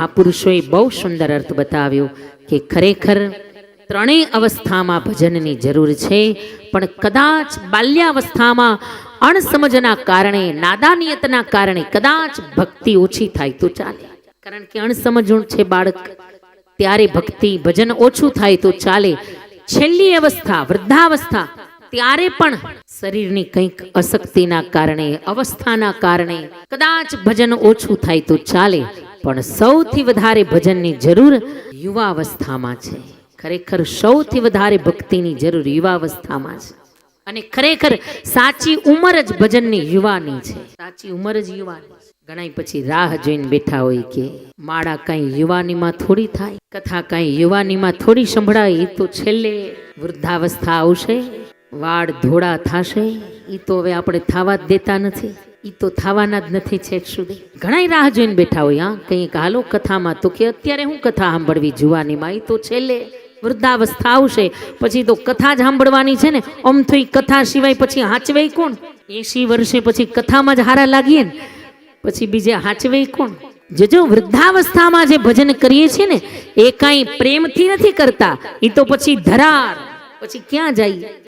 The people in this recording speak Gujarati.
મહાપુરુષોએ બહુ સુંદર અર્થ બતાવ્યો કે ખરેખર ત્રણેય અવસ્થામાં ભજનની જરૂર છે, પણ કદાચ બાલ્યાવસ્થામાં અણસમજના કારણે, નાદાનિયતના કારણે કદાચ ભક્તિ ઓછી થાય તો ચાલે. કારણ કે અણસમજણ છે બાળક, ત્યારે ભક્તિ ભજન ઓછું થાય તો ચાલે. છેલ્લી અવસ્થા વૃદ્ધાવસ્થા, ત્યારે પણ શરીરની કંઈક અશક્તિના કારણે, અવસ્થાના કારણે કદાચ ભજન ઓછું થાય તો ચાલે, પણ સૌથી વધારે ભજનની જરૂર યુવાવસ્થામાં છે. ખરેખર સૌથી વધારે ભક્તિની જરૂર યુવાવસ્થામાં છે. અને ખરેખર સાચી ઉંમર જ ભજનની યુવાની છે. સાચી ઉંમર જ યુવાની. ઘણા પછી રાહ જોઈને બેઠા હોય કે માળા કાંઈ યુવાનીમાં થોડી થાય, કથા કાંઈ યુવાનીમાં થોડી સંભળાય. એ તો છેલ્લે વૃદ્ધાવસ્થા આવશે, વાળ ધોળા થશે. એ તો હવે આપણે થવા જ દેતા નથી, એ તો થવાના જ નથી છેક સુધી. ઘણા રાહ જોઈને બેઠા હોય, હા કંઈક હાલો કથામાં, તો કે અત્યારે હું કથા સાંભળવી જુવાનીમાં, એ તો છેલ્લે વૃદ્ધાવસ્થા આવશે પછી તો કથા જ સાંભળવાની છે ને. આમ થઈ કથા સિવાય પછી હાચવે કોણ? 80 વર્ષે પછી કથામાં જ હારા લાગીએ ને, પછી બીજે હાચવે કોણ? જો વૃદ્ધાવસ્થામાં જે ભજન કરીએ છીએ ને, એ કાંઈ પ્રેમથી નથી કરતા, એ તો પછી ધરાર, પછી ક્યાં જાય?